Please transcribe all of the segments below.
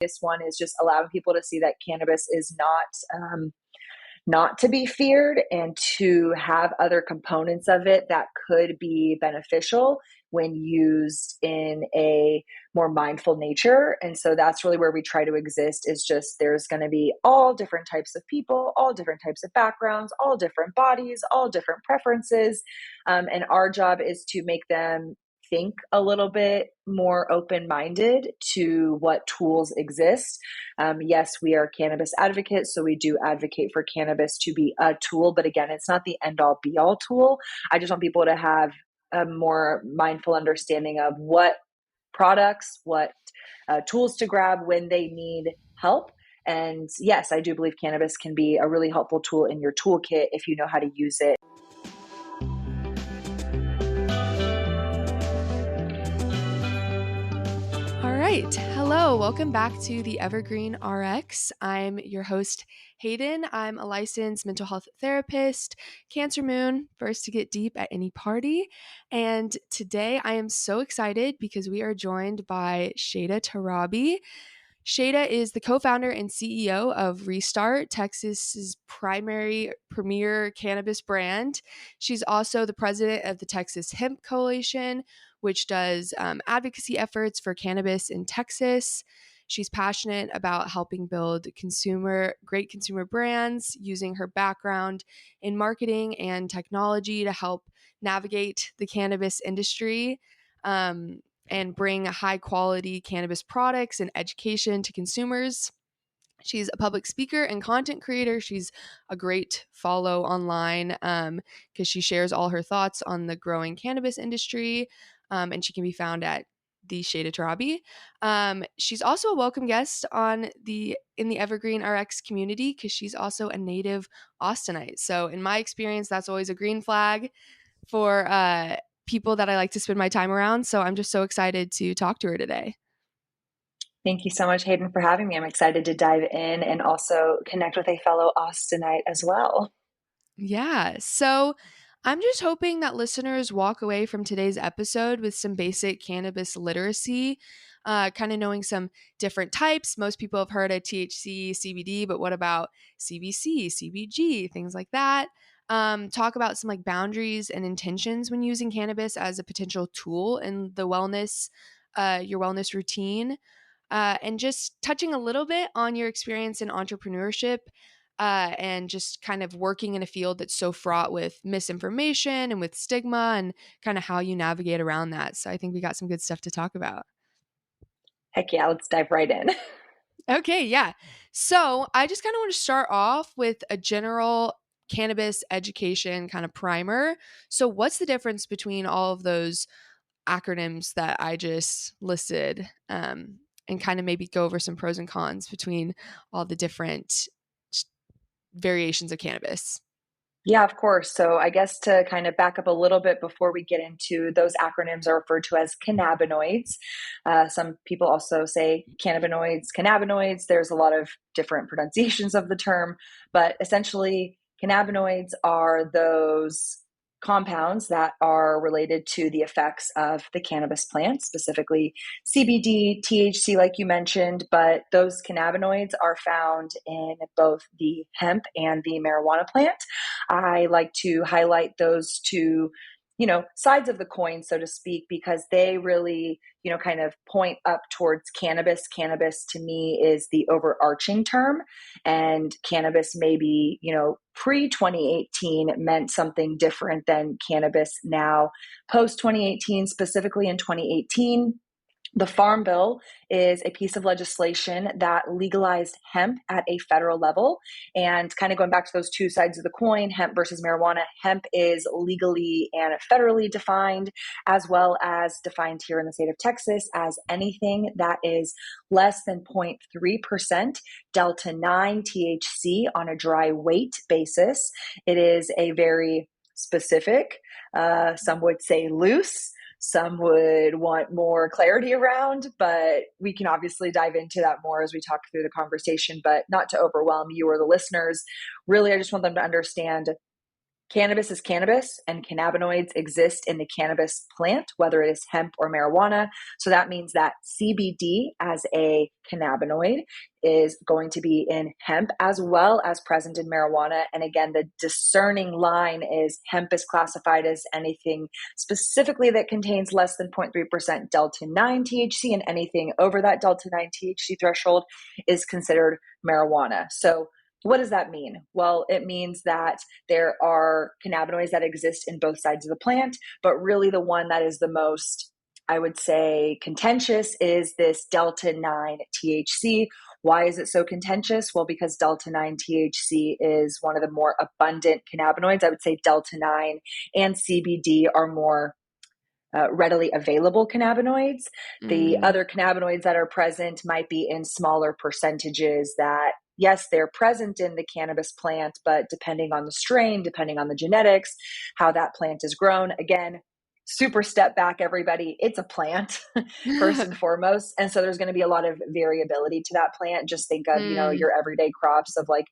This one is just allowing people to see that cannabis is not to be feared and to have other components of it that could be beneficial when used in a more mindful nature. And so that's really where we try to exist, is just there's going to be all different types of people, all different types of backgrounds, all different bodies, all different preferences. And our job is to make them think a little bit more open-minded to what tools exist. Yes, we are cannabis advocates, so we do advocate for cannabis to be a tool, but again, it's not the end-all be-all tool. I just want people to have a more mindful understanding of what products, what tools to grab when they need help. And yes, I do believe cannabis can be a really helpful tool in your toolkit if you know how to use it. All right. Hello. Welcome back to the Evergreen RX. I'm your host, Hayden. I'm a licensed mental health therapist, Cancer Moon, first to get deep at any party. And today I am so excited because we are joined by Shayda Torabi. Shayda is the co-founder and CEO of Restart, Texas's premier cannabis brand. She's also the president of the Texas Hemp Coalition, which does advocacy efforts for cannabis in Texas. She's passionate about helping build great consumer brands, using her background in marketing and technology to help navigate the cannabis industry. And bring high quality cannabis products and education to consumers. She's a public speaker and content creator. She's a great follow online because she shares all her thoughts on the growing cannabis industry, and she can be found at the Shayda Torabi. She's also a welcome guest in the Evergreen RX community because she's also a native Austinite. So in my experience, that's always a green flag for people that I like to spend my time around. So I'm just so excited to talk to her today. Thank you so much, Hayden, for having me. I'm excited to dive in and also connect with a fellow Austinite as well. Yeah. So I'm just hoping that listeners walk away from today's episode with some basic cannabis literacy, kind of knowing some different types. Most people have heard of THC, CBD, but what about CBC, CBG, things like that? Talk about some like boundaries and intentions when using cannabis as a potential tool in the your wellness routine, and just touching a little bit on your experience in entrepreneurship, and just kind of working in a field that's so fraught with misinformation and with stigma and kind of how you navigate around that. So I think we got some good stuff to talk about. Heck yeah, let's dive right in. Okay, yeah. So I just kind of want to start off with a general cannabis education kind of primer. So what's the difference between all of those acronyms that I just listed, and kind of maybe go over some pros and cons between all the different variations of cannabis? Yeah, of course. So I guess to kind of back up a little bit before we get into those acronyms are referred to as cannabinoids. Some people also say cannabinoids. There's a lot of different pronunciations of the term, but essentially cannabinoids are those compounds that are related to the effects of the cannabis plant, specifically CBD, THC, like you mentioned, but those cannabinoids are found in both the hemp and the marijuana plant. I like to highlight those two, sides of the coin, so to speak, because they really, kind of point up towards cannabis. Cannabis to me is the overarching term, and cannabis maybe, pre 2018 meant something different than cannabis now. Post 2018, specifically in 2018, the Farm Bill is a piece of legislation that legalized hemp at a federal level. And kind of going back to those two sides of the coin, hemp versus marijuana, hemp is legally and federally defined, as well as defined here in the state of Texas as anything that is less than 0.3% Delta 9 THC on a dry weight basis. It is a very specific, some would say loose, some would want more clarity around, but we can obviously dive into that more as we talk through the conversation, but not to overwhelm you or the listeners. Really, I just want them to understand cannabis is cannabis, and cannabinoids exist in the cannabis plant, whether it is hemp or marijuana. So that means that CBD as a cannabinoid is going to be in hemp as well as present in marijuana. And again, the discerning line is hemp is classified as anything specifically that contains less than 0.3% delta 9 THC, and anything over that delta 9 THC threshold is considered marijuana. So what does that mean? Well, it means that there are cannabinoids that exist in both sides of the plant, but really the one that is the most, I would say, contentious is this delta 9 THC. Why is it so contentious? Well, because delta 9 THC is one of the more abundant cannabinoids. I would say delta 9 and CBD are more readily available cannabinoids. The Mm. other cannabinoids that are present might be in smaller percentages that, yes, they're present in the cannabis plant, but depending on the strain, depending on the genetics, how that plant is grown, again, super step back, everybody. It's a plant first and foremost. And so there's going to be a lot of variability to that plant. Just think of, Mm. your everyday crops of like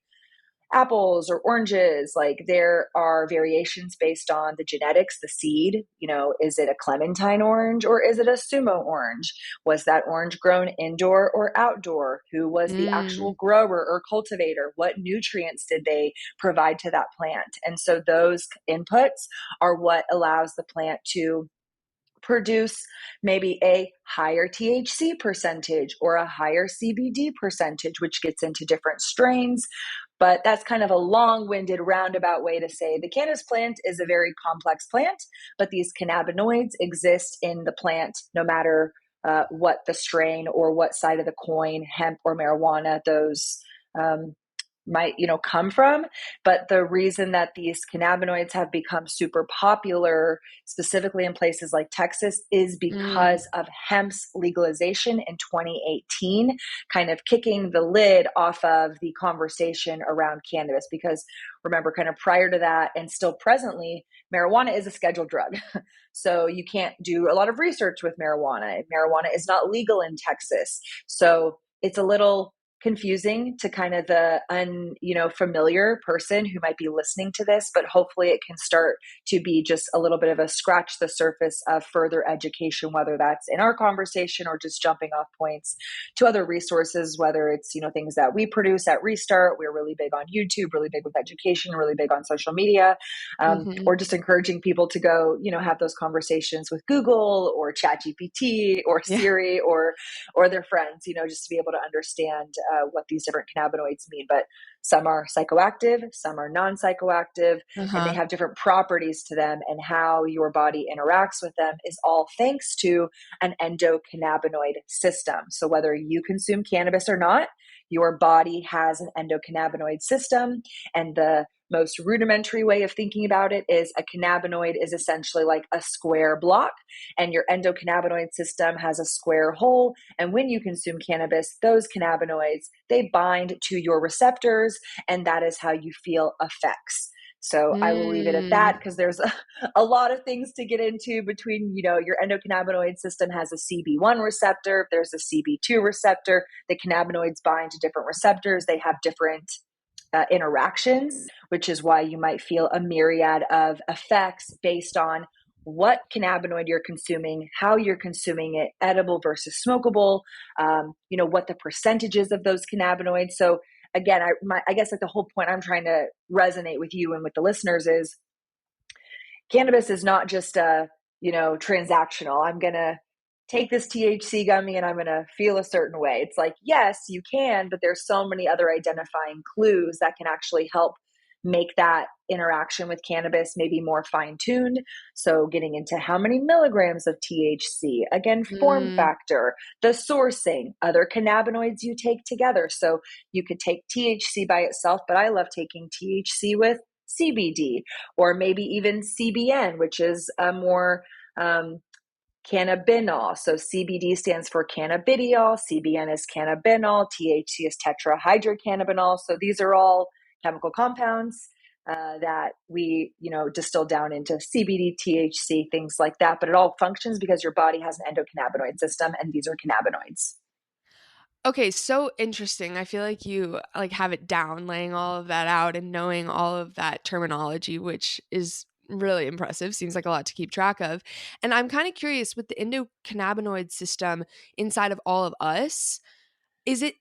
apples or oranges. Like there are variations based on the genetics, the seed. Is it a clementine orange or is it a sumo orange? Was that orange grown indoor or outdoor? Who was the Mm. actual grower or cultivator? What nutrients did they provide to that plant? And so those inputs are what allows the plant to produce maybe a higher THC percentage or a higher CBD percentage, which gets into different strains. But that's kind of a long-winded roundabout way to say the cannabis plant is a very complex plant, but these cannabinoids exist in the plant no matter what the strain or what side of the coin, hemp or marijuana, those might come from. But the reason that these cannabinoids have become super popular, specifically in places like Texas, is Mm. because of hemp's legalization in 2018, kind of kicking the lid off of the conversation around cannabis. Because remember, kind of prior to that and still presently, marijuana is a scheduled drug. So you can't do a lot of research with marijuana. Marijuana is not legal in Texas. So it's a little confusing to kind of the familiar person who might be listening to this, but hopefully it can start to be just a little bit of a scratch the surface of further education, whether that's in our conversation or just jumping off points to other resources, whether it's things that we produce at Restart. We're really big on YouTube, really big with education, really big on social media, Mhm. or just encouraging people to go have those conversations with Google or ChatGPT or Yeah. Siri or their friends, just to be able to understand what these different cannabinoids mean. But some are psychoactive, some are non-psychoactive, and they Uh-huh. have different properties to them, and how your body interacts with them is all thanks to an endocannabinoid system. So whether you consume cannabis or not, your body has an endocannabinoid system. And the most rudimentary way of thinking about it is a cannabinoid is essentially like a square block, and your endocannabinoid system has a square hole. And when you consume cannabis, those cannabinoids, they bind to your receptors, and that is how you feel effects. So I will leave it at Mm. that because there's a lot of things to get into between, your endocannabinoid system has a CB1 receptor, there's a CB2 receptor, the cannabinoids bind to different receptors, they have different interactions, which is why you might feel a myriad of effects based on what cannabinoid you're consuming, how you're consuming it, edible versus smokable, what the percentages of those cannabinoids. So again, I guess like the whole point I'm trying to resonate with you and with the listeners is cannabis is not just transactional. I'm going to take this THC gummy and I'm going to feel a certain way. It's like, yes, you can, but there's so many other identifying clues that can actually help make that interaction with cannabis maybe more fine-tuned. So getting into how many milligrams of THC, again, form Mm. factor, the sourcing, other cannabinoids you take together. So you could take THC by itself, but I love taking THC with CBD, or maybe even CBN, which is a more cannabinol. So CBD stands for cannabidiol, CBN is cannabinol, THC is tetrahydrocannabinol. So these are all chemical compounds that we, distill down into CBD, THC, things like that. But it all functions because your body has an endocannabinoid system, and these are cannabinoids. Okay, so interesting. I feel like you like have it down, laying all of that out and knowing all of that terminology, which is really impressive. Seems like a lot to keep track of. And I'm kind of curious with the endocannabinoid system inside of all of us, is it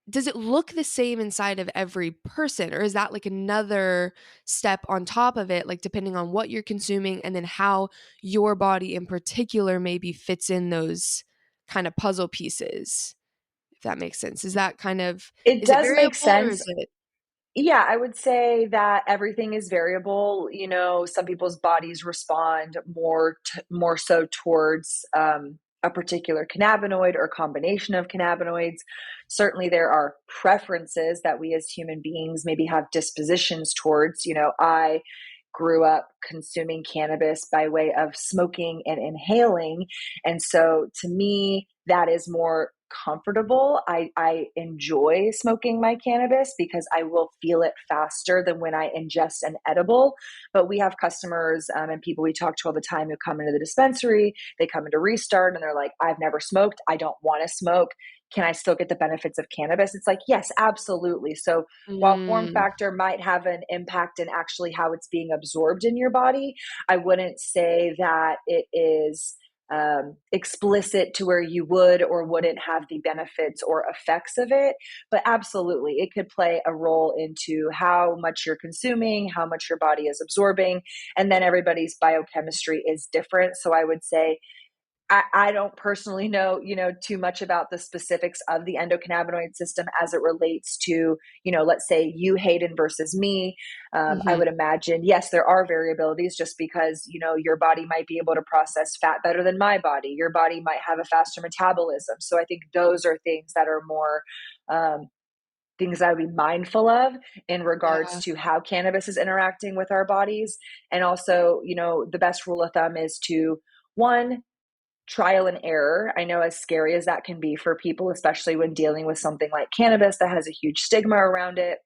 does it look the same inside of every person, or is that like another step on top of it, like depending on what you're consuming and then how your body in particular maybe fits in those kind of puzzle pieces, if that makes sense? Is that kind of, It is it does make variable or sense. is it? Yeah, I would say that everything is variable. You know, some people's bodies respond more so towards a particular cannabinoid or combination of cannabinoids. Certainly, there are preferences that we as human beings maybe have dispositions towards. You know, I grew up consuming cannabis by way of smoking and inhaling, and so to me, that is more comfortable. I enjoy smoking my cannabis because I will feel it faster than when I ingest an edible. But we have customers and people we talk to all the time who come into the dispensary, they come into Restart and they're like, I've never smoked. I don't want to smoke. Can I still get the benefits of cannabis? It's like, yes, absolutely. So while form Mm, factor might have an impact in actually how it's being absorbed in your body, I wouldn't say that it is explicit to where you would or wouldn't have the benefits or effects of it. But absolutely, it could play a role into how much you're consuming, how much your body is absorbing. And then everybody's biochemistry is different. So I would say, I don't personally know, too much about the specifics of the endocannabinoid system as it relates to, let's say you, Hayden, versus me. I mhm. would imagine, yes, there are variabilities just because, your body might be able to process fat better than my body. Your body might have a faster metabolism. So I think those are things that are more, things I would be mindful of in regards Yeah. to how cannabis is interacting with our bodies. And also, the best rule of thumb is to, one, trial and error. I know as scary as that can be for people, especially when dealing with something like cannabis that has a huge stigma around it.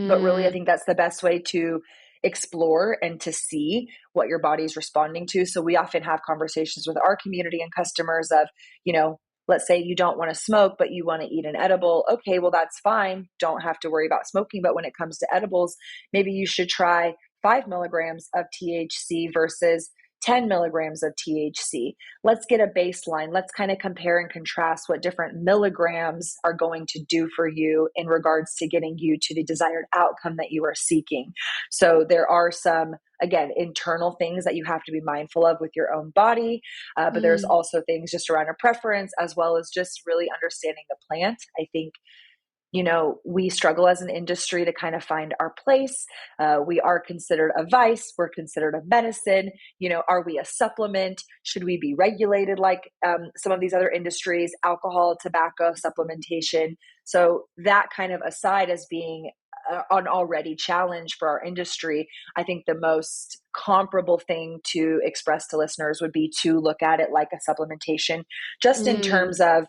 But really, I Mm, think that's the best way to explore and to see what your body is responding to. So we often have conversations with our community and customers of, you know, let's say you don't want to smoke, but you want to eat an edible. Okay, well, that's fine. Don't have to worry about smoking. But when it comes to edibles, maybe you should try 5 milligrams of THC versus 10 milligrams of THC. Let's get a baseline. Let's kind of compare and contrast what different milligrams are going to do for you in regards to getting you to the desired outcome that you are seeking. So there are some, again, internal things that you have to be mindful of with your own body. But there's mm, also things just around a preference as well as just really understanding the plant. I think we struggle as an industry to kind of find our place. We are considered a vice. We're considered a medicine. Are we a supplement? Should we be regulated like some of these other industries, alcohol, tobacco, supplementation? So that kind of aside as being an already challenge for our industry, I think the most comparable thing to express to listeners would be to look at it like a supplementation, just in mm, terms of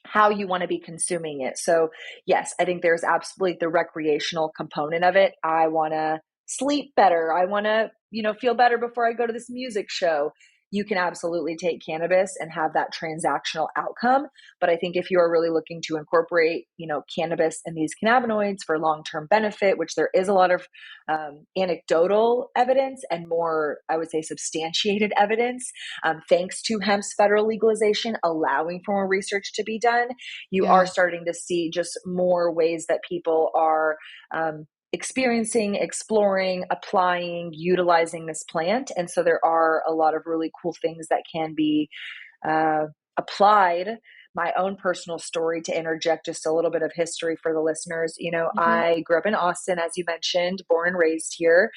how you want to be consuming it. So, yes, I think there's absolutely the recreational component of it. I want to sleep better. I want to, feel better before I go to this music show. You can absolutely take cannabis and have that transactional outcome. But I think if you are really looking to incorporate, cannabis and these cannabinoids for long term benefit, which there is a lot of anecdotal evidence and more, I would say, substantiated evidence, thanks to hemp's federal legalization, allowing for more research to be done, you are yeah. starting to see just more ways that people are experiencing, exploring, applying, utilizing this plant. And so there are a lot of really cool things that can be uh, applied. My own personal story to interject just a little bit of history for the listeners. Mhm. I grew up in Austin, as you mentioned, born and raised here.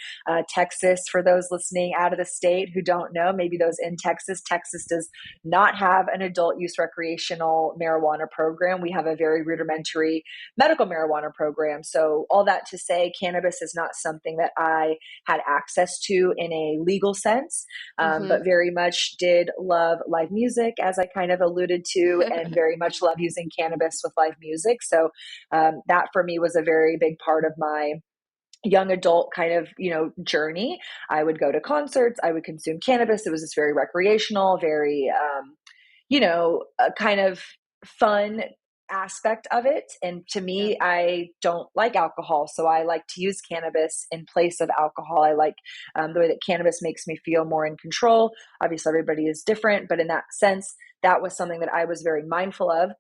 Texas, for those listening out of the state who don't know, maybe those in Texas, Texas does not have an adult use recreational marijuana program. We have a very rudimentary medical marijuana program. So, all that to say, cannabis is not something that I had access to in a legal sense, Mhm. but very much did love live music, as I kind of alluded to, and very much love using cannabis with live music. So that for me was a very big part of my young adult kind of journey. I would go to concerts, I would consume cannabis. It was this very recreational, very kind of fun aspect of it. And to Yeah. me, I don't like alcohol. So I like to use cannabis in place of alcohol. I like the way that cannabis makes me feel more in control. Obviously, everybody is different, but in that sense, that was something that I was very mindful of.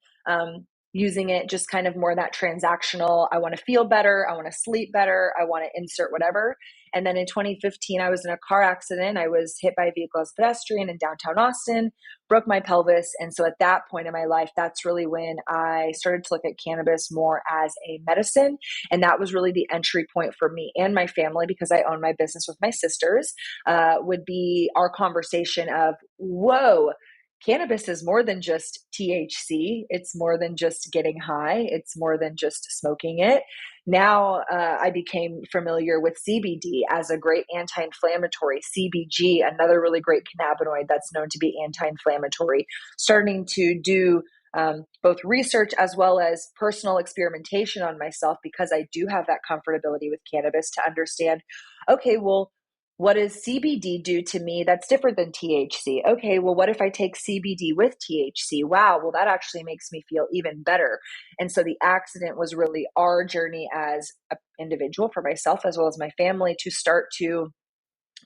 Using it just kind of more that transactional. I want to feel better. I want to sleep better. I want to insert whatever. And then in 2015, I was in a car accident. I was hit by a vehicle as a pedestrian in downtown Austin, broke my pelvis. And so at that point in my life, that's really when I started to look at cannabis more as a medicine. And that was really the entry point for me and my family, because I own my business with my sisters, would be our conversation of, whoa, cannabis is more than just THC. It's more than just getting high. It's more than just smoking it. Now I became familiar with CBD as a great anti-inflammatory. CBG, another really great cannabinoid that's known to be anti-inflammatory. Starting to do both research as well as personal experimentation on myself, because I do have that comfortability with cannabis, to understand, okay, well, what does CBD do to me that's different than THC? Okay, well, what if I take CBD with THC? Wow, well, that actually makes me feel even better. And so the accident was really our journey as an individual, for myself as well as my family, to start to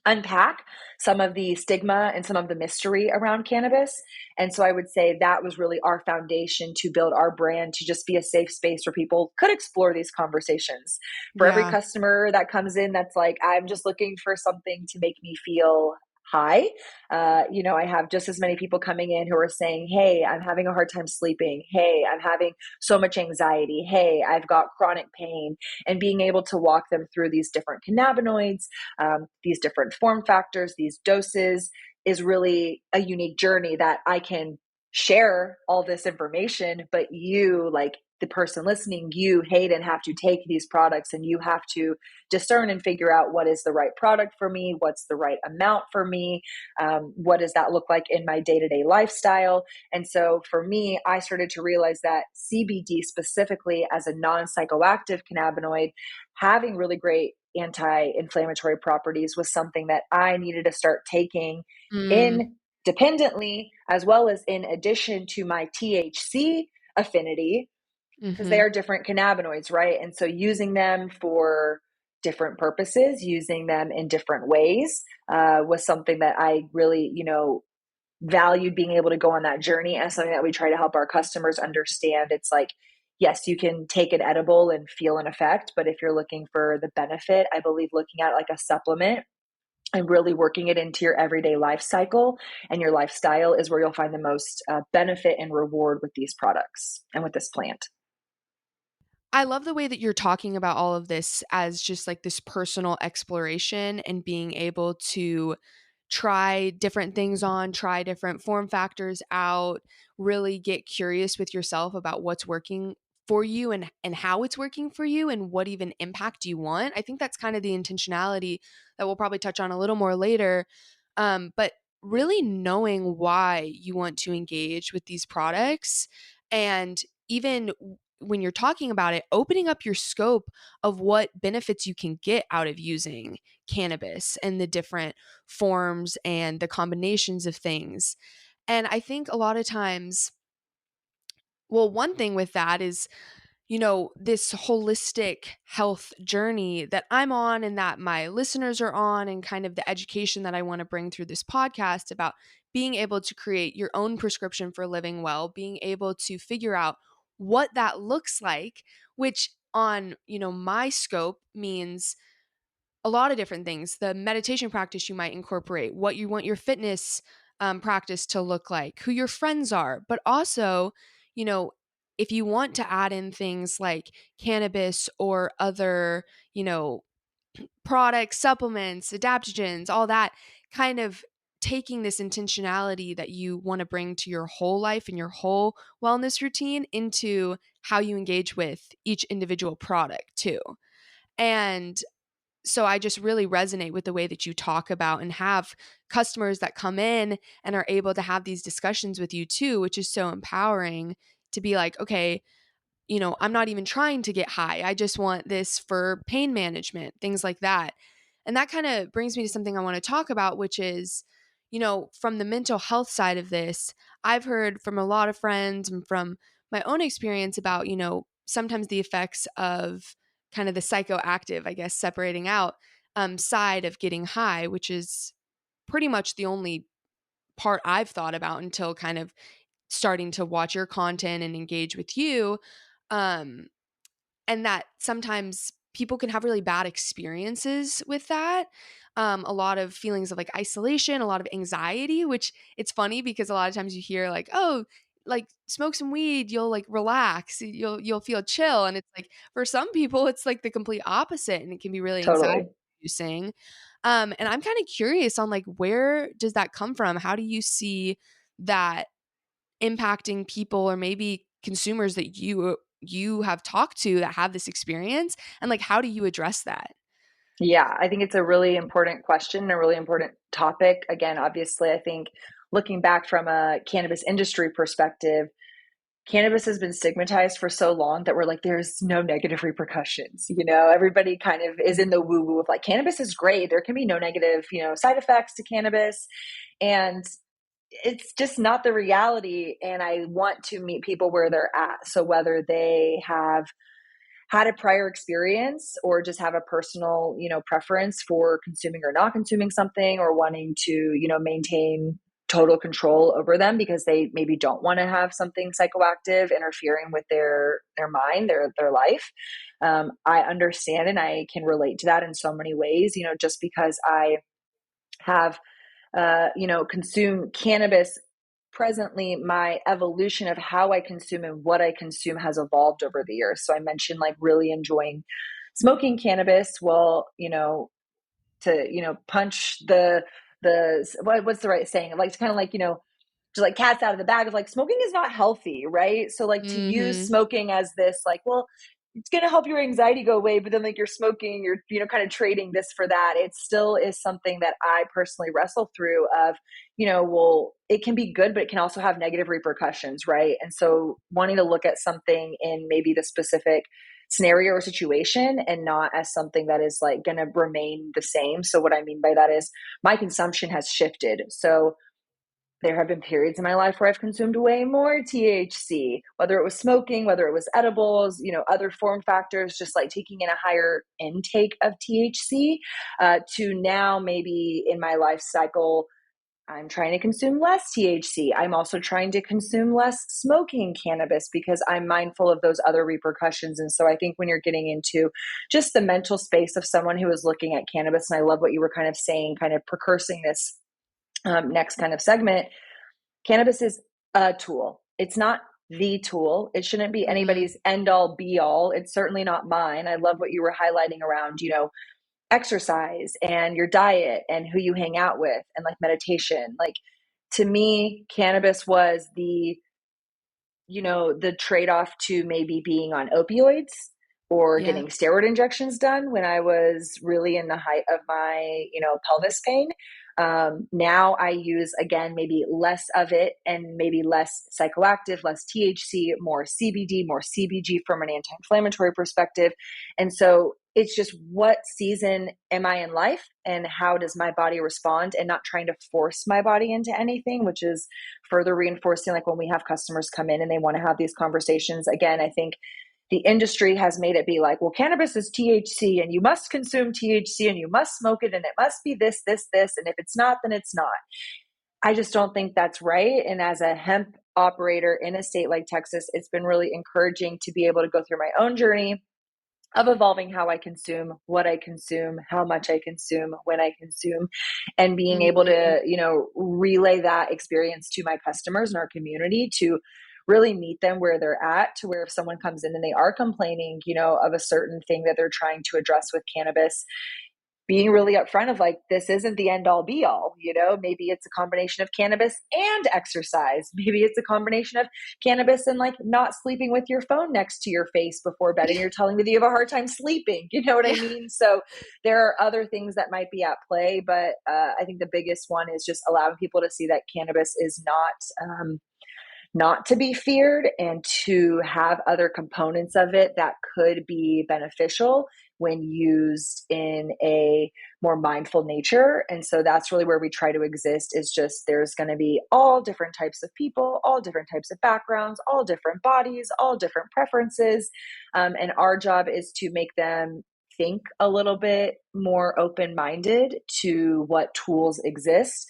unpack some of the stigma and some of the mystery around cannabis. And so I would say that was really our foundation to build our brand, to just be a safe space where people could explore these conversations. For every Yeah. customer that comes in that's like, I'm just looking for something to make me feel high. I have just as many people coming in who are saying, hey, I'm having a hard time sleeping. Hey, I'm having so much anxiety. Hey, I've got chronic pain. And being able to walk them through these different cannabinoids, these different form factors, these doses, is really a unique journey that I can share all this information, but you, like the person listening, you, Hayden, have to take these products and you have to discern and figure out what is the right product for me, what's the right amount for me, what does that look like in my day-to-day lifestyle. And so for me, I started to realize that CBD specifically as a non-psychoactive cannabinoid, having really great anti-inflammatory properties, was something that I needed to start taking Mm, independently as well as in addition to my THC affinity, because they mm-hmm. are different cannabinoids, right? And so using them for different purposes, using them in different ways, was something that I really, valued, being able to go on that journey, as something that we try to help our customers understand. It's like, yes, you can take an edible and feel an effect, but if you're looking for the benefit, I believe looking at it like a supplement and really working it into your everyday life cycle and your lifestyle is where you'll find the most benefit and reward with these products and with this plant. I love the way that you're talking about all of this as just like this personal exploration and being able to try different things on, try different form factors out, really get curious with yourself about what's working for you and how it's working for you and what even impact you want. I think that's kind of the intentionality that we'll probably touch on a little more later. But really knowing why you want to engage with these products and even when you're talking about it, opening up your scope of what benefits you can get out of using cannabis and the different forms and the combinations of things. And I think a lot of times, well, one thing with that is, this holistic health journey that I'm on and that my listeners are on, and kind of the education that I want to bring through this podcast about being able to create your own prescription for living well, being able to figure out what that looks like, which on, my scope means a lot of different things. The meditation practice you might incorporate, what you want your fitness practice to look like, who your friends are, but also, you know, if you want to add in things like cannabis or other, products, supplements, adaptogens, all that, kind of taking this intentionality that you want to bring to your whole life and your whole wellness routine into how you engage with each individual product too. And so I just really resonate with the way that you talk about and have customers that come in and are able to have these discussions with you too, which is so empowering to be like, okay, I'm not even trying to get high. I just want this for pain management, things like that. And that kind of brings me to something I want to talk about, which is, from the mental health side of this, I've heard from a lot of friends and from my own experience about, sometimes the effects of kind of the psychoactive, I guess, separating out side of getting high, which is pretty much the only part I've thought about until kind of starting to watch your content and engage with you. Um, and that sometimes people can have really bad experiences with that. A lot of feelings of like isolation, a lot of anxiety, which it's funny because a lot of times you hear like, oh, like smoke some weed, you'll like relax, you'll feel chill. And it's like for some people, it's like the complete opposite and it can be really anxiety Totally. inducing. And I'm kind of curious on like where does that come from? How do you see that impacting people or maybe consumers that you have talked to that have this experience, and like how do you address that? Yeah, I think it's a really important question, a really important topic. Again, obviously, I think looking back from a cannabis industry perspective, cannabis has been stigmatized for so long that we're like, there's no negative repercussions. Everybody kind of is in the woo woo of like, cannabis is great. There can be no negative, side effects to cannabis. And it's just not the reality. And I want to meet people where they're at. So whether they have had a prior experience or just have a personal, preference for consuming or not consuming something, or wanting to, maintain total control over them because they maybe don't want to have something psychoactive interfering with their mind, their life. I understand and I can relate to that in so many ways, just because I have consume cannabis. Presently, my evolution of how I consume and what I consume has evolved over the years. So I mentioned like really enjoying smoking cannabis. Well, to, punch what's the right saying? Like to kind of like, just like cats out of the bag of like smoking is not healthy, right? So like to use Mhm. smoking as this like, well, it's going to help your anxiety go away, but then like you're smoking, you're, kind of trading this for that. It still is something that I personally wrestle through of, well, it can be good, but it can also have negative repercussions, right? And so wanting to look at something in maybe the specific scenario or situation and not as something that is like going to remain the same. So what I mean by that is my consumption has shifted. So there have been periods in my life where I've consumed way more THC, whether it was smoking, whether it was edibles, other form factors, just like taking in a higher intake of THC, to now maybe in my life cycle, I'm trying to consume less THC. I'm also trying to consume less smoking cannabis because I'm mindful of those other repercussions. And so I think when you're getting into just the mental space of someone who is looking at cannabis, and I love what you were kind of saying, kind of precursing this next kind of segment, cannabis is a tool. It's not the tool. It shouldn't be Mhm. anybody's end all be all. It's certainly not mine. I love what you were highlighting around, exercise and your diet and who you hang out with and like meditation. Like to me, cannabis was the trade-off to maybe being on opioids or Yeah. getting steroid injections done when I was really in the height of my, pelvis pain. Now I use, again, maybe less of it and maybe less psychoactive, less THC, more CBD, more CBG from an anti-inflammatory perspective. And so it's just what season am I in life and how does my body respond, and not trying to force my body into anything, which is further reinforcing like when we have customers come in and they want to have these conversations. Again, I think the industry has made it be like, well, cannabis is THC and you must consume THC and you must smoke it and it must be this, this, this. And if it's not, then it's not. I just don't think that's right. And as a hemp operator in a state like Texas, it's been really encouraging to be able to go through my own journey of evolving how I consume, what I consume, how much I consume, when I consume, and being able Mhm. to, relay that experience to my customers and our community to really meet them where they're at, to where if someone comes in and they are complaining, of a certain thing that they're trying to address with cannabis, being really upfront of like, this isn't the end all be all, maybe it's a combination of cannabis and exercise. Maybe it's a combination of cannabis and like not sleeping with your phone next to your face before bed and you're telling me that you have a hard time sleeping. You know what I Yeah. mean? So there are other things that might be at play, but I think the biggest one is just allowing people to see that cannabis is not to be feared and to have other components of it that could be beneficial when used in a more mindful nature. And so that's really where we try to exist, is just there's going to be all different types of people, all different types of backgrounds, all different bodies, all different preferences. And our job is to make them think a little bit more open minded to what tools exist.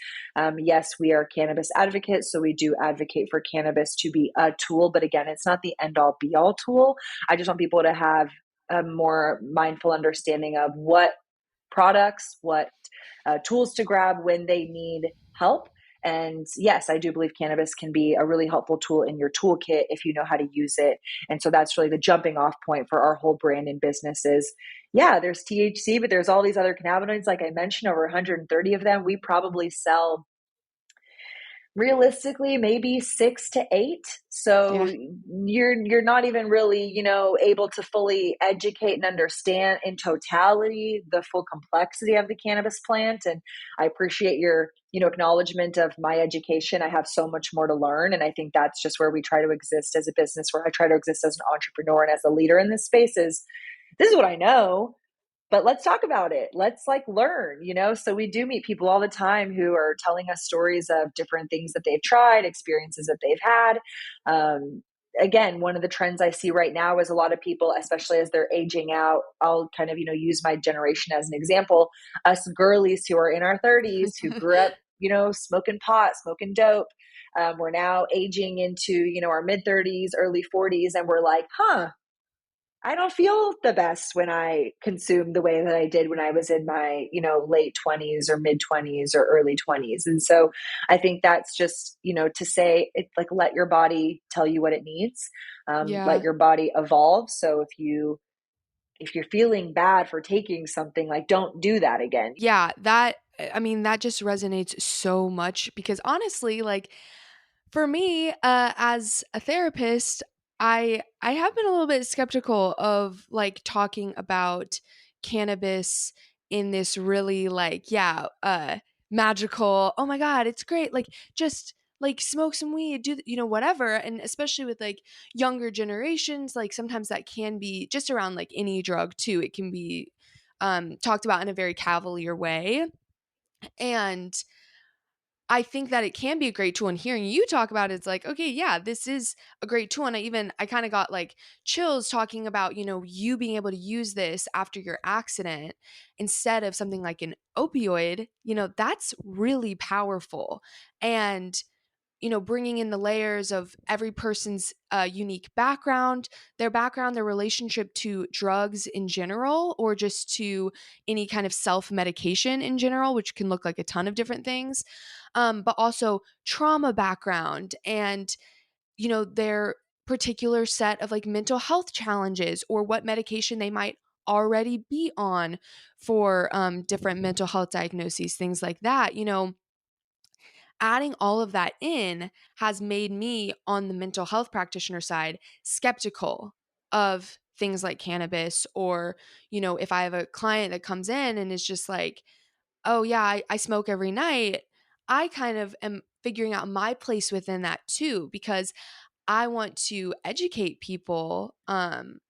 Yes, we are cannabis advocates, so we do advocate for cannabis to be a tool, but again, it's not the end all be all tool. I just want people to have a more mindful understanding of what products, what tools to grab when they need help. And yes, I do believe cannabis can be a really helpful tool in your toolkit if you know how to use it. And so that's really the jumping off point for our whole brand and business is, yeah, there's THC, but there's all these other cannabinoids, like I mentioned, over 130 of them. We probably sell realistically maybe 6 to 8. So Yeah. you're not even really, able to fully educate and understand in totality the full complexity of the cannabis plant. And I appreciate your acknowledgement of my education. I have so much more to learn, and I think that's just where we try to exist as a business, where I try to exist as an entrepreneur and as a leader in this space. Is this is what I know, but let's talk about it. Let's learn. So we do meet people all the time who are telling us stories of different things that they've tried, experiences that they've had. Again, one of the trends I see right now is a lot of people, especially as they're aging out, I'll kind of, use my generation as an example, us girlies who are in our 30s, who grew up, smoking pot, smoking dope. We're now aging into, our mid 30s, early 40s, and we're like, I don't feel the best when I consume the way that I did when I was in my, late 20s or mid 20s or early 20s. And so I think that's just, to say it, let your body tell you what it needs. Let Yeah. your body evolve. So if you're feeling bad for taking something, don't do that again. Yeah, that just resonates so much because honestly, like for me, as a therapist, I have been a little bit skeptical of like talking about cannabis in this really like magical. Oh my god, it's great! Like just like smoke some weed, do whatever. And especially with like younger generations, like sometimes that can be just around like any drug too. It can be talked about in a very cavalier way, and I think that it can be a great tool, and hearing you talk about it's like, okay, yeah, this is a great tool. And I kind of got like chills talking about, you being able to use this after your accident instead of something like an opioid, that's really powerful. And bringing in the layers of every person's unique background, their relationship to drugs in general, or just to any kind of self medication in general, which can look like a ton of different things, but also trauma background and, their particular set of like mental health challenges or what medication they might already be on for different mental health diagnoses, things like that. Adding all of that in has made me, on the mental health practitioner side, skeptical of things like cannabis. Or, if I have a client that comes in and is just like, oh, yeah, I smoke every night, I kind of am figuring out my place within that too, because I want to educate people on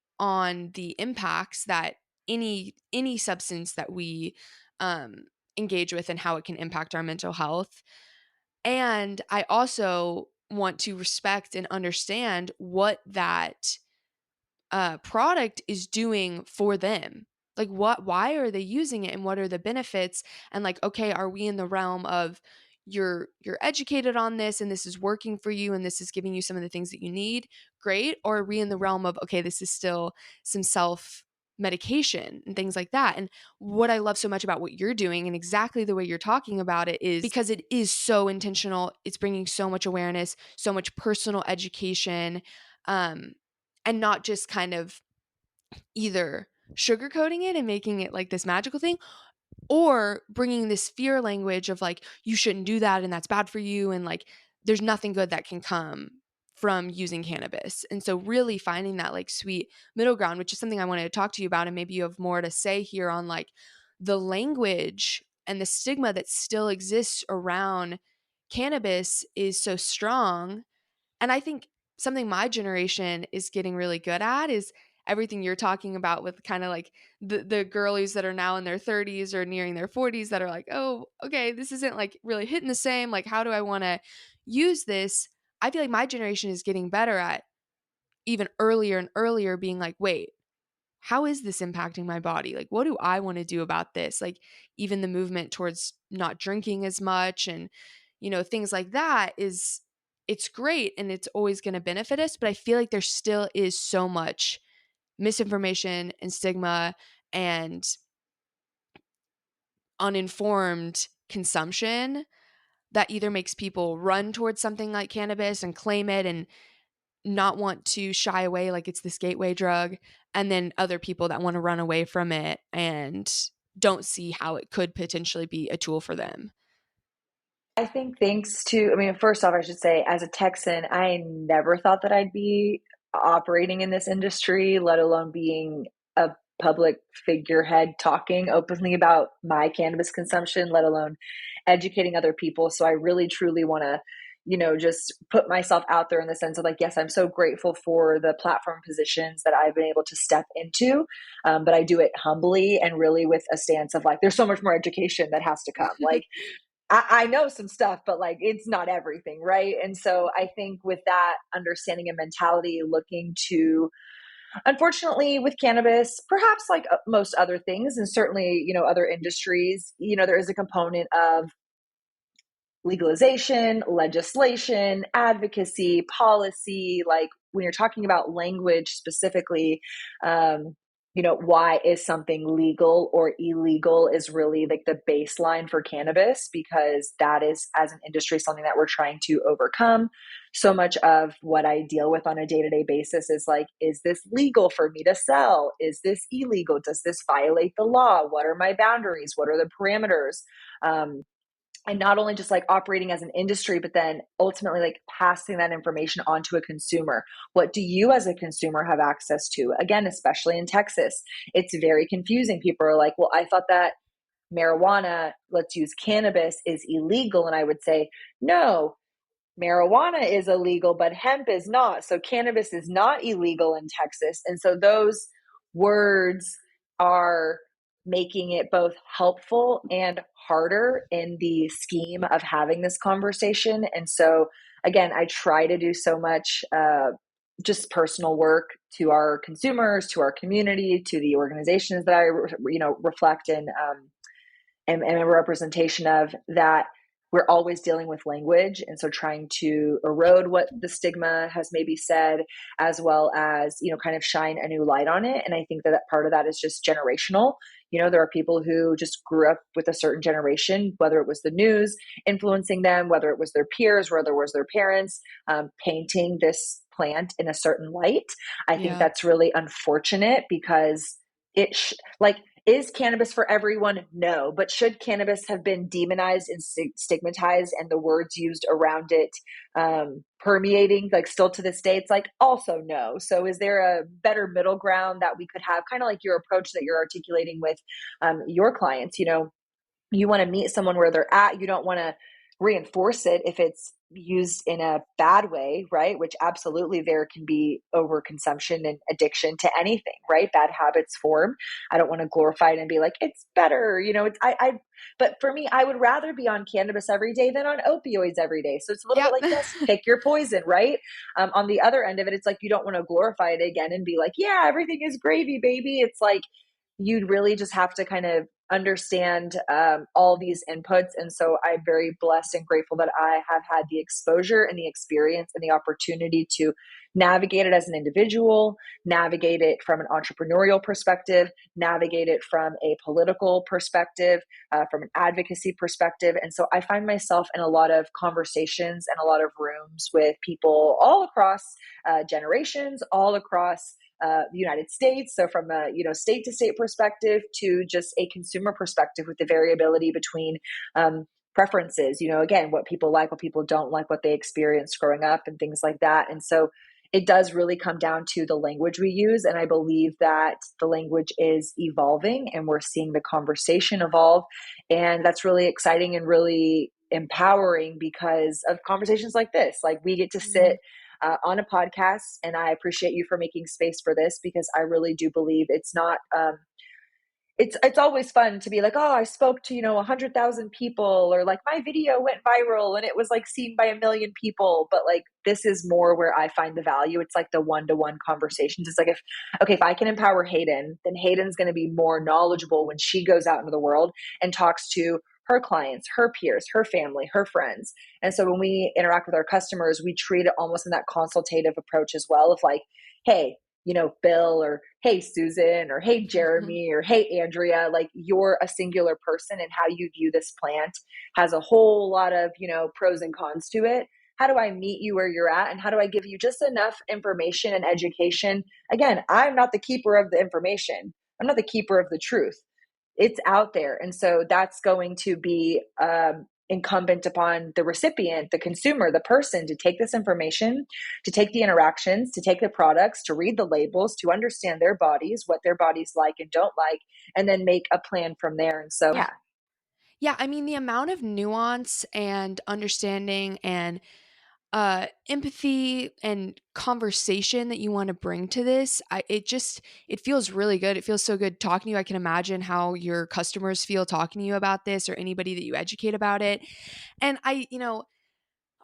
the impacts that any substance that we um, engage with and how it can impact our mental health. And I also want to respect and understand what that product is doing for them. Like why are they using it and what are the benefits? And like, okay, are we in the realm of you're educated on this and this is working for you and this is giving you some of the things that you need? Great. Or are we in the realm of, okay, this is still some self medication and things like that? And what I love so much about what you're doing and exactly the way you're talking about it is because it is so intentional. It's bringing so much awareness, so much personal education, um, and not just kind of either sugarcoating it and making it like this magical thing, or bringing this fear language of like, you shouldn't do that and that's bad for you. And like, there's nothing good that can come from using cannabis. And so, really finding that like sweet middle ground, which is something I wanted to talk to you about. And maybe you have more to say here on like the language and the stigma that still exists around cannabis is so strong. And I think something my generation is getting really good at is everything you're talking about with kind of like the girlies that are now in their 30s or nearing their 40s that are like, oh, okay, this isn't like really hitting the same. Like, how do I want to use this? I feel like my generation is getting better at even earlier and earlier being like, wait, how is this impacting my body? Like, what do I want to do about this? Like, even the movement towards not drinking as much and, things like that it's great and it's always going to benefit us. But I feel like there still is so much misinformation and stigma and uninformed consumption that either makes people run towards something like cannabis and claim it and not want to shy away like it's this gateway drug, and then other people that want to run away from it and don't see how it could potentially be a tool for them. I think thanks to, I mean, first off, I should say, as a Texan, I never thought that I'd be operating in this industry, let alone being a public figurehead talking openly about my cannabis consumption, let alone educating other people. So I really, truly want to, just put myself out there in the sense of like, yes, I'm so grateful for the platform positions that I've been able to step into. But I do it humbly and really with a stance of like, there's so much more education that has to come. Like, I know some stuff, but like it's not everything, right? And so I think with that understanding and mentality, looking to, unfortunately, with cannabis, perhaps like most other things, and certainly, other industries, there is a component of legalization, legislation, advocacy, policy. Like when you're talking about language specifically, why is something legal or illegal is really like the baseline for cannabis, because that is, as an industry, something that we're trying to overcome. So much of what I deal with on a day-to-day basis is like, is this legal for me to sell? Is this illegal? Does this violate the law? What are my boundaries? What are the parameters? And not only just like operating as an industry, but then ultimately like passing that information on to a consumer. What do you as a consumer have access to? Again, especially in Texas, it's very confusing. People are like, well, I thought that marijuana, let's use cannabis, is illegal. And I would say, no, marijuana is illegal, but hemp is not. So cannabis is not illegal in Texas. And so those words are making it both helpful and harder in the scheme of having this conversation. And so, again, I try to do so much just personal work to our consumers, to our community, to the organizations that I, reflect in and a representation of, that we're always dealing with language. And so trying to erode what the stigma has maybe said, as well as, kind of shine a new light on it. And I think that part of that is just generational. There are people who just grew up with a certain generation, whether it was the news influencing them, whether it was their peers, whether it was their parents, painting this plant in a certain light. I think Yeah. that's really unfortunate, because like, is cannabis for everyone? No. But should cannabis have been demonized and stigmatized, and the words used around it permeating like still to this day? It's like, also no. So is there a better middle ground that we could have, kind of like your approach that you're articulating with your clients? You want to meet someone where they're at. You don't want to reinforce it if it's used in a bad way, right? Which absolutely there can be overconsumption and addiction to anything, right? Bad habits form. I don't want to glorify it and be like, it's better, it's, but for me, I would rather be on cannabis every day than on opioids every day. So it's a little bit Yep. like this, pick your poison, right? On the other end of it, it's like, you don't want to glorify it again and be like, yeah, everything is gravy, baby. It's like, you'd really just have to kind of understand all these inputs. And so I'm very blessed and grateful that I have had the exposure and the experience and the opportunity to navigate it as an individual, navigate it from an entrepreneurial perspective, navigate it from a political perspective, from an advocacy perspective. And so I find myself in a lot of conversations and a lot of rooms with people all across generations, all across the United States. So from a state to state perspective to just a consumer perspective, with the variability between preferences, again, what people like, what people don't like, what they experienced growing up and things like that. And so it does really come down to the language we use. And I believe that the language is evolving and we're seeing the conversation evolve. And that's really exciting and really empowering because of conversations like this. Like we get to sit on a podcast. And I appreciate you for making space for this, because I really do believe it's not, it's always fun to be like, oh, I spoke to 100,000 people, or like my video went viral and it was like seen by a million people. But like, this is more where I find the value. It's like the one-to-one conversations. It's like, if I can empower Hayden, then Hayden's going to be more knowledgeable when she goes out into the world and talks to her clients, her peers, her family, her friends. And so when we interact with our customers, we treat it almost in that consultative approach as well, of like, hey, Bill, or hey, Susan, or hey, Mhm. Jeremy, or hey, Andrea, like, you're a singular person, and how you view this plant has a whole lot of, pros and cons to it. How do I meet you where you're at? And how do I give you just enough information and education? Again, I'm not the keeper of the information. I'm not the keeper of the truth. It's out there. And so that's going to be incumbent upon the recipient, the consumer, the person, to take this information, to take the interactions, to take the products, to read the labels, to understand their bodies, what their bodies like and don't like, and then make a plan from there. And so, yeah. Yeah, I mean, the amount of nuance and understanding and empathy and conversation that you want to bring to this, it feels really good. It feels so good talking to you. I can imagine how your customers feel talking to you about this, or anybody that you educate about it. And I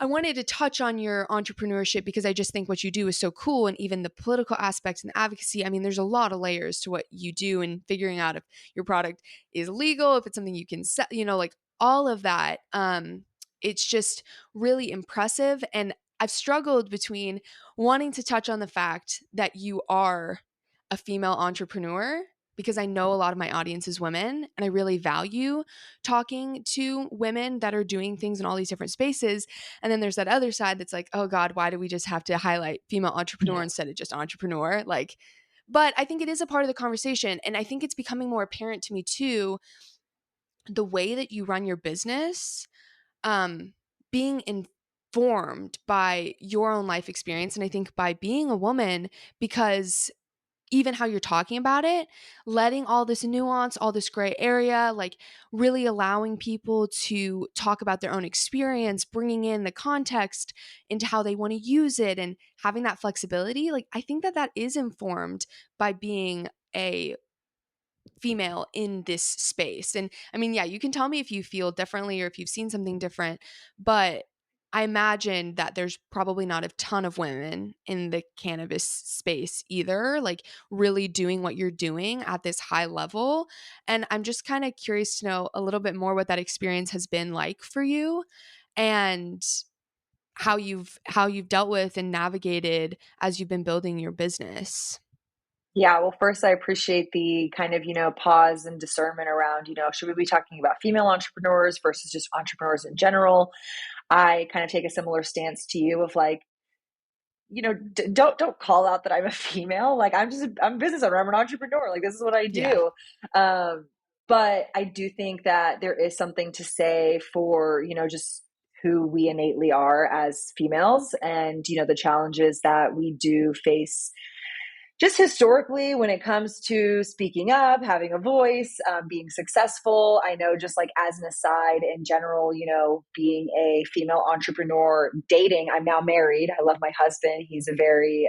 wanted to touch on your entrepreneurship because I just think what you do is so cool, and even the political aspects and advocacy. I mean, there's a lot of layers to what you do, and figuring out if your product is legal, if it's something you can sell, like all of that. It's just really impressive. And I've struggled between wanting to touch on the fact that you are a female entrepreneur, because I know a lot of my audience is women, and I really value talking to women that are doing things in all these different spaces. And then there's that other side that's like, oh God, why do we just have to highlight female entrepreneur instead of just entrepreneur? Like, but I think it is a part of the conversation. And I think it's becoming more apparent to me too, the way that you run your business, um, being informed by your own life experience. And I think by being a woman, because even how you're talking about it, letting all this nuance, all this gray area, like really allowing people to talk about their own experience, bringing in the context into how they want to use it, and having that flexibility. Like, I think that that is informed by being a female in this space. And I mean, yeah, you can tell me if you feel differently or if you've seen something different, but I imagine that there's probably not a ton of women in the cannabis space either, like really doing what you're doing at this high level. And I'm just kind of curious to know a little bit more what that experience has been like for you, and how you've dealt with and navigated as you've been building your business. Yeah, well, first, I appreciate the kind of, pause and discernment around, should we be talking about female entrepreneurs versus just entrepreneurs in general? I kind of take a similar stance to you of like, don't call out that I'm a female. Like, I'm a business owner. I'm an entrepreneur. Like, this is what I Yeah. do. Um, but I do think that there is something to say for, just who we innately are as females, and, the challenges that we do face just historically when it comes to speaking up, having a voice, being successful. I know, just like as an aside, in general, being a female entrepreneur, dating, I'm now married. I love my husband. He's a very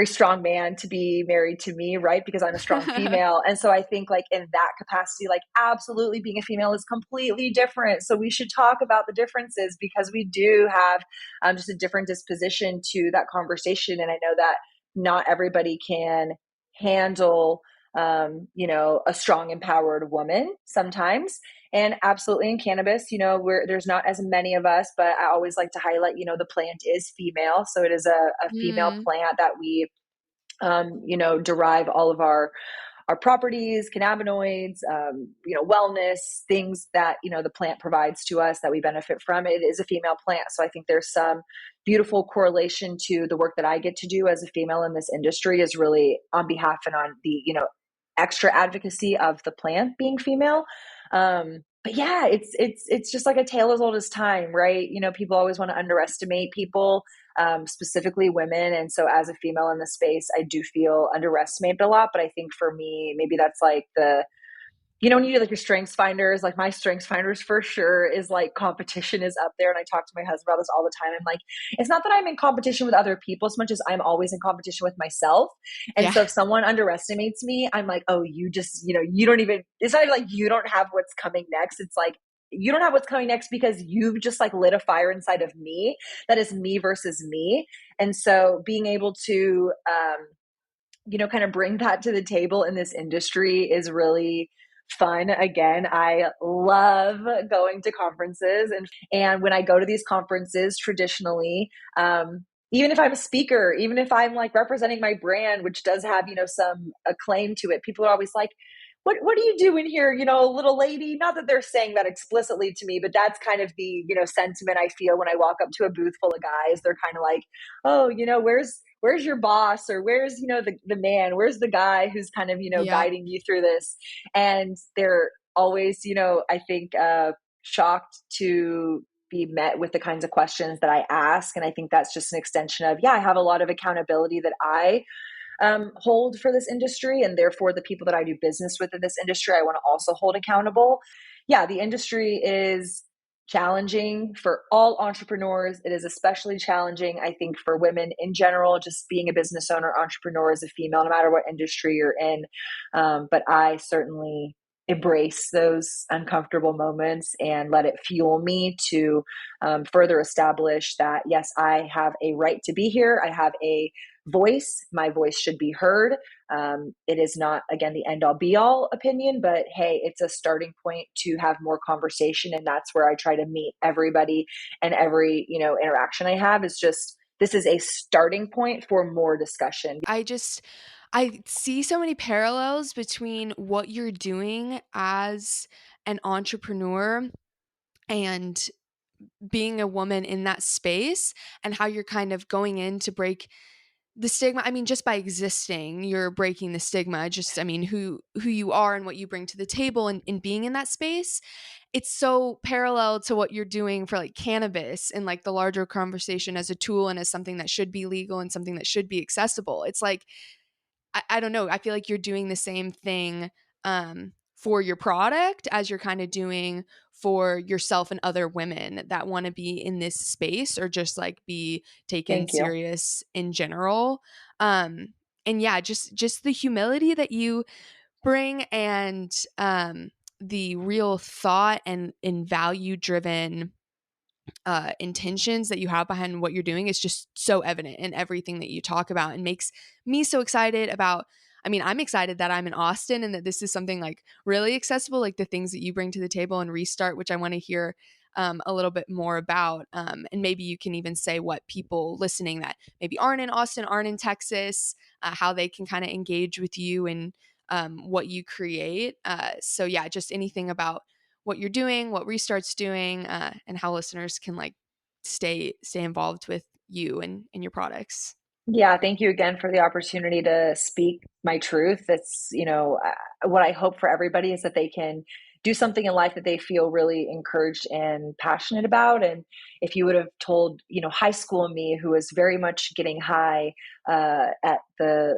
strong man to be married to me, right? Because I'm a strong female. And so I think, like, in that capacity, like, absolutely being a female is completely different. So we should talk about the differences, because we do have just a different disposition to that conversation. And I know that not everybody can handle, a strong, empowered woman sometimes. And absolutely in cannabis, where there's not as many of us, but I always like to highlight, the plant is female. So it is a female Mm. plant that we, derive all of our properties, cannabinoids, wellness, things that, the plant provides to us that we benefit from. It is a female plant. So I think there's some beautiful correlation to the work that I get to do as a female in this industry, is really on behalf and on the, extra advocacy of the plant being female. But yeah, it's just like a tale as old as time, right? People always want to underestimate people, specifically women. And so as a female in the space, I do feel underestimated a lot. But I think for me, maybe that's like when you do like your strengths finders, like my strengths finders for sure is like competition is up there. And I talk to my husband about this all the time. I'm like, it's not that I'm in competition with other people as much as I'm always in competition with myself. And Yeah. so if someone underestimates me, I'm like, oh, you just, you don't even, it's not even like you don't have what's coming next. It's like, you don't have what's coming next because you've just like lit a fire inside of me that is me versus me. And so being able to, kind of bring that to the table in this industry is really fun. Again, I love going to conferences, and when I go to these conferences traditionally, even if I'm a speaker, even if I'm like representing my brand, which does have, some acclaim to it, people are always like, what do you do in here, little lady? Not that they're saying that explicitly to me, but that's kind of the, sentiment I feel when I walk up to a booth full of guys. They're kind of like, oh, where's your boss, or where's, the man, where's the guy who's kind of, Yeah. guiding you through this. And they're always, I think, shocked to be met with the kinds of questions that I ask. And I think that's just an extension of, yeah, I have a lot of accountability that I hold for this industry, and therefore the people that I do business with in this industry, I want to also hold accountable. Yeah, the industry is challenging for all entrepreneurs. It is especially challenging, I think, for women in general, just being a business owner, entrepreneur as a female, no matter what industry you're in. But I certainly embrace those uncomfortable moments and let it fuel me to further establish that, yes, I have a right to be here. I have a voice. My voice should be heard. It is not, again, the end all be all opinion, but hey, it's a starting point to have more conversation. And that's where I try to meet everybody, and every, interaction I have is just, this is a starting point for more discussion. I see so many parallels between what you're doing as an entrepreneur and being a woman in that space, and how you're kind of going in to break the stigma. I mean, just by existing, you're breaking the stigma. Just, I mean, who you are and what you bring to the table, and being in that space. It's so parallel to what you're doing for like cannabis and like the larger conversation as a tool and as something that should be legal and something that should be accessible. It's like, I don't know. I feel like you're doing the same thing for your product as you're kind of doing for yourself and other women that want to be in this space, or just like be taken Thank you. serious in general. Um, and yeah, just the humility that you bring, and the real thought and value driven intentions that you have behind what you're doing is just so evident in everything that you talk about, and makes me so excited about. I mean, I'm excited that I'm in Austin and that this is something like really accessible, like the things that you bring to the table and Restart, which I want to hear a little bit more about. And maybe you can even say what people listening that maybe aren't in Austin, aren't in Texas, how they can kind of engage with you and what you create. So yeah, just anything about what you're doing, what Restart's doing, and how listeners can like stay involved with you and your products. Yeah, thank you again for the opportunity to speak my truth. That's, what I hope for everybody is that they can do something in life that they feel really encouraged and passionate about. And if you would have told, high school me, who was very much getting high at the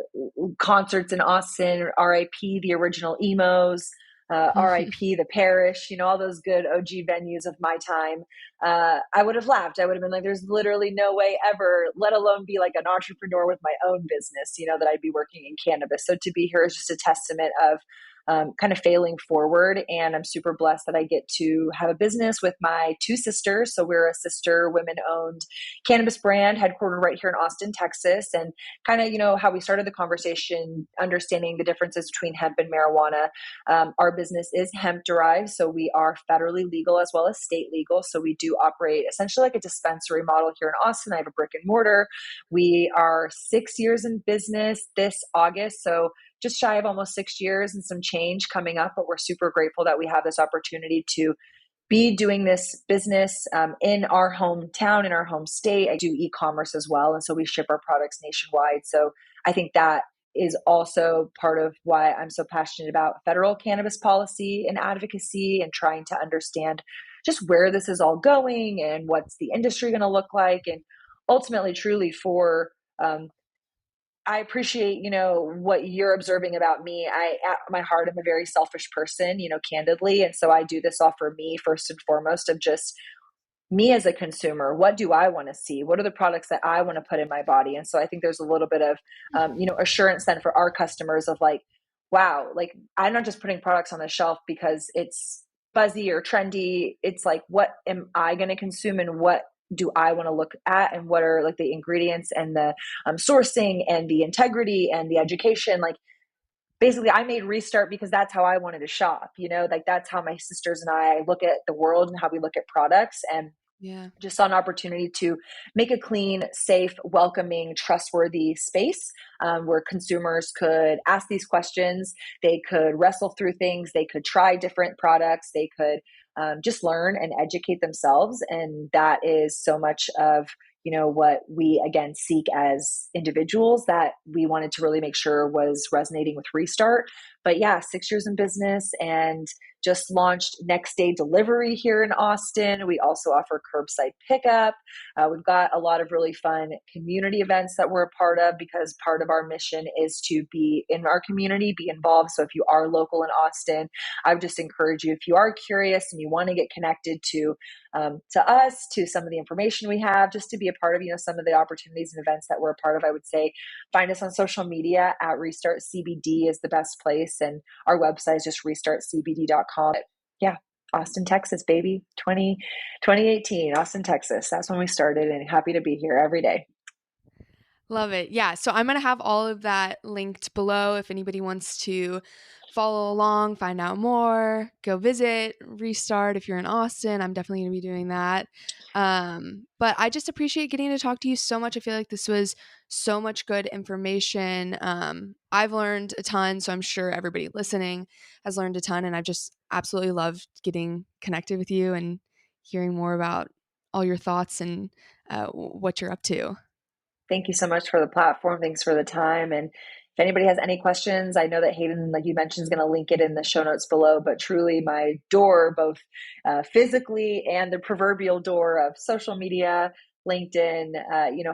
concerts in Austin, RIP, the original emos, RIP, the Parish, all those good OG venues of my time, I would have laughed. I would have been like, there's literally no way ever, let alone be like an entrepreneur with my own business, that I'd be working in cannabis. So to be here is just a testament of kind of failing forward. And I'm super blessed that I get to have a business with my two sisters. So we're a sister women owned cannabis brand headquartered right here in Austin, Texas. And kind of, how we started the conversation, understanding the differences between hemp and marijuana. Our business is hemp derived. So we are federally legal as well as state legal. So we do operate essentially like a dispensary model here in Austin. I have a brick and mortar. We are 6 years in business this August. So just shy of almost 6 years and some change coming up, but we're super grateful that we have this opportunity to be doing this business in our hometown, in our home state. I do e-commerce as well. And so we ship our products nationwide. So I think that is also part of why I'm so passionate about federal cannabis policy and advocacy, and trying to understand just where this is all going and what's the industry going to look like. And ultimately, truly for I appreciate, what you're observing about me. At my heart, I'm a very selfish person, candidly. And so I do this all for me first and foremost, of just me as a consumer. What do I want to see? What are the products that I want to put in my body? And so I think there's a little bit of assurance then for our customers of like, wow, like I'm not just putting products on the shelf because it's buzzy or trendy. It's like, what am I going to consume, and what do I want to look at, and what are like the ingredients and the sourcing and the integrity and the education. Like basically I made Restart because that's how I wanted to shop, like that's how my sisters and I look at the world and how we look at products. And Yeah. just saw an opportunity to make a clean, safe, welcoming, trustworthy space where consumers could ask these questions. They could wrestle through things. They could try different products. They could just learn and educate themselves. And that is so much of what we again seek as individuals, that we wanted to really make sure was resonating with Restart. But yeah, 6 years in business, and just launched next day delivery here in Austin. We also offer curbside pickup. We've got a lot of really fun community events that we're a part of, because part of our mission is to be in our community, be involved. So if you are local in Austin, I would just encourage you, if you are curious and you want to get connected to us, to some of the information we have, just to be a part of some of the opportunities and events that we're a part of, I would say find us on social media at Restart CBD is the best place. And our website is just restartcbd.com. Yeah, Austin, Texas, baby. 2018, Austin, Texas. That's when we started, and happy to be here every day. Love it. Yeah. So I'm going to have all of that linked below if anybody wants to follow along, find out more, go visit, Restart. If you're in Austin, I'm definitely going to be doing that. But I just appreciate getting to talk to you so much. I feel like this was so much good information. I've learned a ton, so I'm sure everybody listening has learned a ton. And I've just absolutely loved getting connected with you and hearing more about all your thoughts and what you're up to. Thank you so much for the platform. Thanks for the time. And if anybody has any questions, I know that Hayden, like you mentioned, is going to link it in the show notes below. But truly, my door, both physically and the proverbial door of social media, LinkedIn,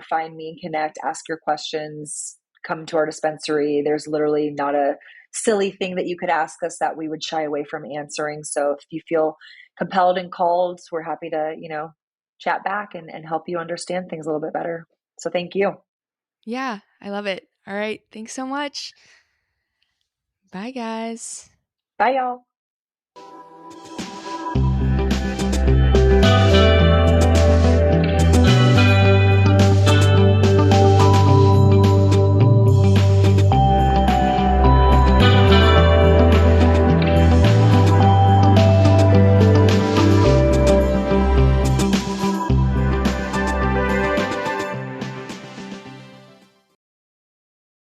find me, connect, ask your questions, come to our dispensary. There's literally not a silly thing that you could ask us that we would shy away from answering. So if you feel compelled and called, we're happy to, chat back and help you understand things a little bit better. So thank you. Yeah, I love it. All right. Thanks so much. Bye, guys. Bye, y'all.